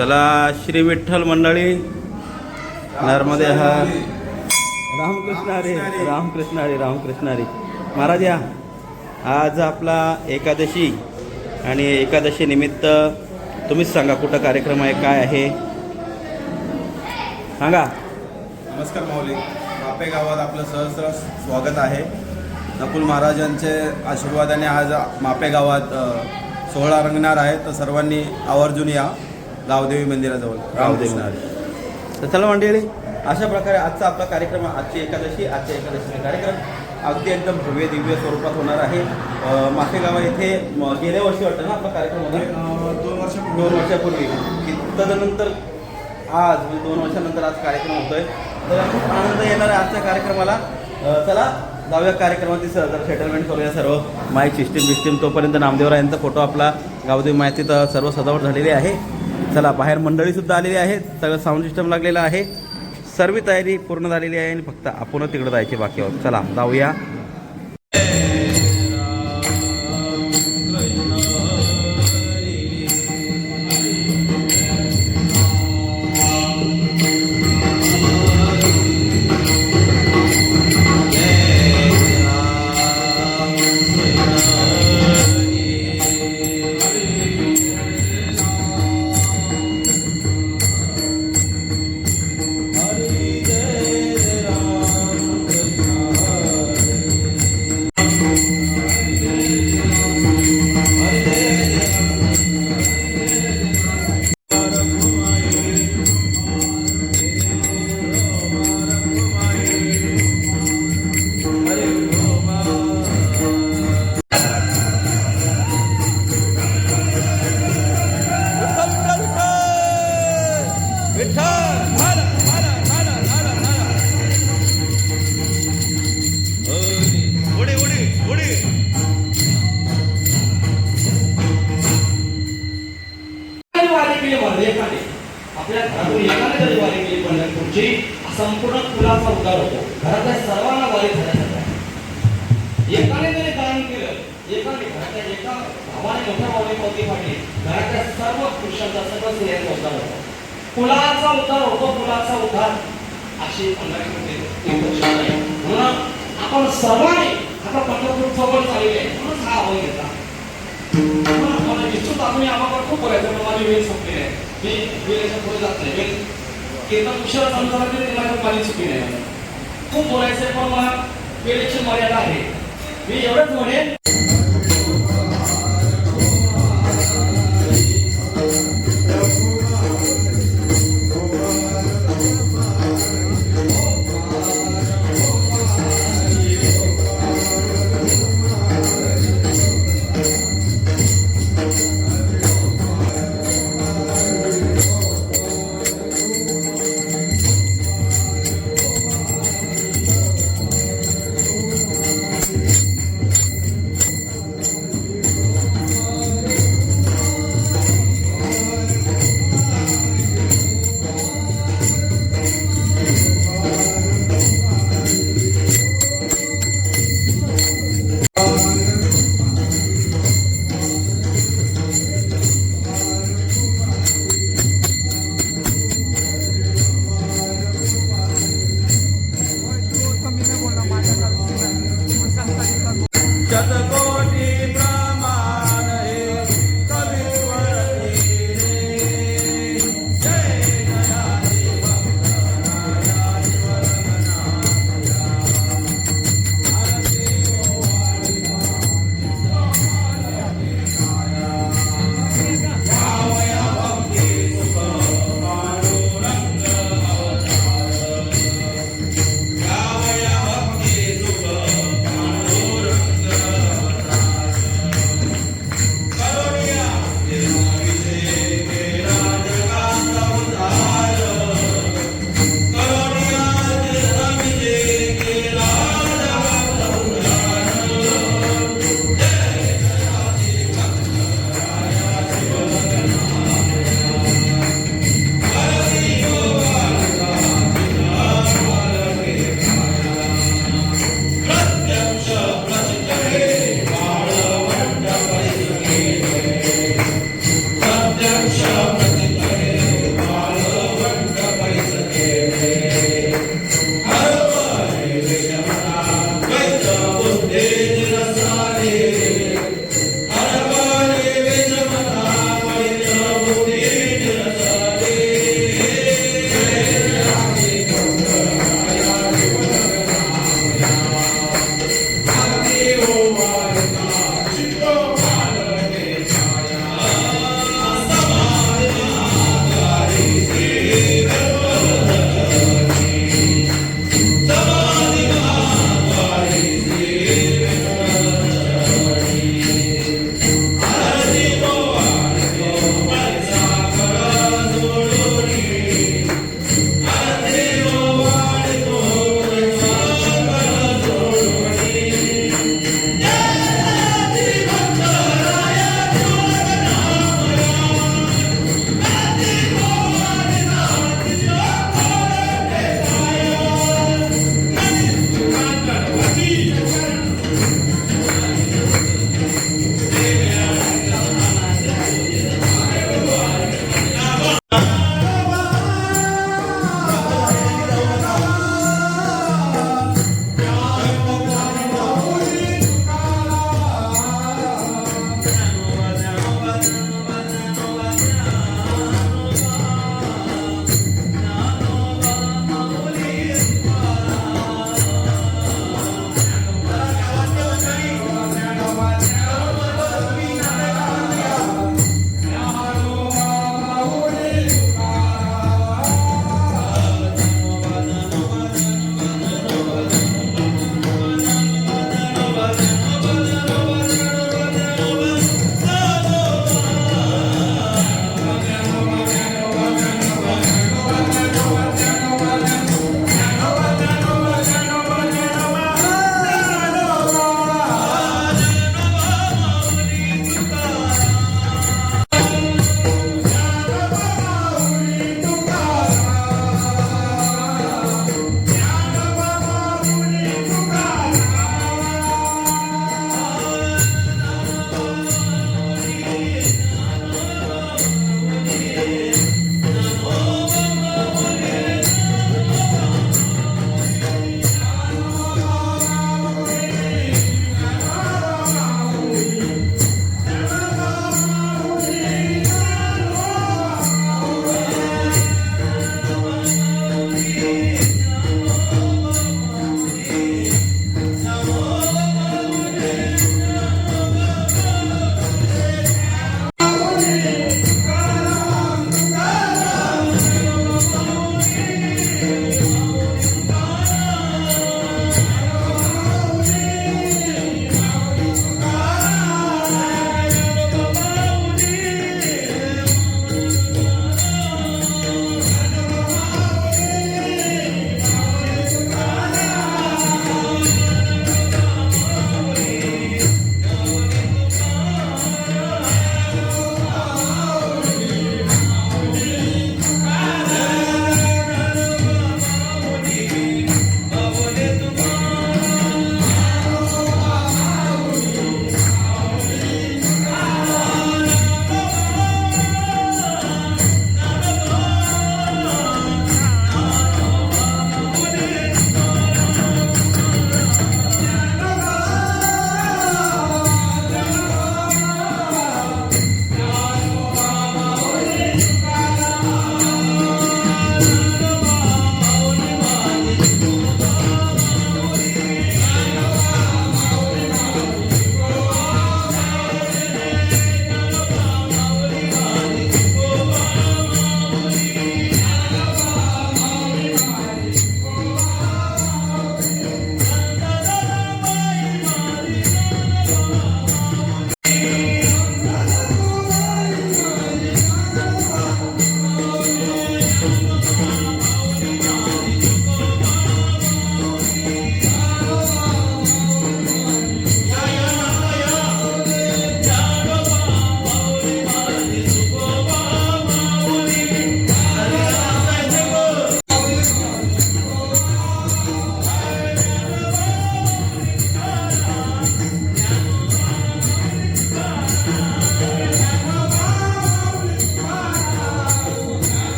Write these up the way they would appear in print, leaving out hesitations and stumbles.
चला श्री विठ्ठल मंडळी नर्मदे हार रामकृष्ण हरी रामकृष्ण हरी रामकृष्ण हरी महाराज या आज आपला एकादशी आणि एकादशी निमित्त तुम्हीच सांगा कुठं कार्यक्रम आहे काय आहे सांगा. नमस्कार माऊली. मापे गावात आपलं सहस्र स्वागत आहे. नकुल महाराजांचे आशीर्वादाने आज मापे गावात सोहळा रंगणार आहे तर सर्वांनी आवर्जून या गावदेवी मंदिराजवळ. रामदेव. तर चला मंडळी अशा प्रकारे आजचा आपला कार्यक्रम आजची एकादशी कार्यक्रम अगदी एकदम भव्य दिव्य स्वरूपात होणार आहे. मापे गावा येथे गेल्या वर्षी वाटतं ना आपला कार्यक्रम होता 2 वर्षापूर्वी. तदनंतर आज म्हणजे 2 वर्षानंतर आज कार्यक्रम होतोय. तर खूप आनंद येणार आहे आजच्या कार्यक्रमाला. चला जाऊया कार्यक्रमाची जर सेटलमेंट करूया सर्व माईक सिस्टीम तोपर्यंत नामदेवरायांचा फोटो आपला गावदेवी माहितीत सर्व सजावट झालेली आहे. चला बाहेर मंडळीसुद्धा आलेली आहेत. सगळं साऊंड सिस्टम लागलेलं आहे. सर्व तयारी पूर्ण झालेली आहे आणि फक्त आपण तिकडं जायचे बाकी आहोत. चला जाऊया. आपल्या घरातून एकाने जरी वारी केली पंढरपूरची संपूर्ण कुलाचा उद्धार होतो. घरातल्या सर्वांना वारी झाल्यासारखं एकाने जरी दान केलं एकाने घरातल्या एका भावाने मोठ्या भावाने पावती फाटली घरातल्या सर्व पुरुषांचा सर्व स्त्रियांचा उद्धार होतो. कुलाचा उद्धार होतो. कुलाचा उद्धार अशी पंढरपूरची म्हणून आपण सर्वांनी आता पंढरपूर जवळ चालले आहे म्हणून हा आवाज घेतला. मला निश्चित आपण आम्हाला खूप बोलायचं पण माझी वेळ संपली आहे. मी वेळेच्या पुढे जात नाही. वेळ केवळ उशिरा संसार माझी चुकी नाही. खूप बोलायचं पण मला वेळेची मर्यादा आहे. मी एवढंच म्हणेन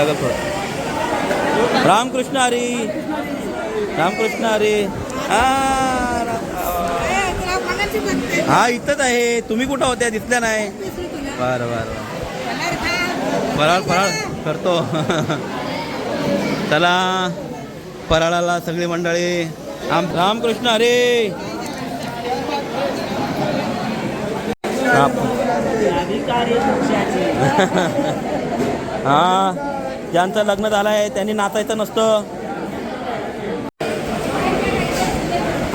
लागल थोडं. रामकृष्ण हरी. रामकृष्ण हरी. हा इथंच आहे. तुम्ही कुठं होत्या दिसल्या नाही. बरं बरं फराळ फराळ करतो. चला फराळाला सगळी मंडळी. रामकृष्ण हरी. हा ज्यांचं लग्न झालं आहे त्यांनी नाचायचं नसतं.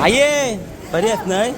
आये बरी आहेस नाही.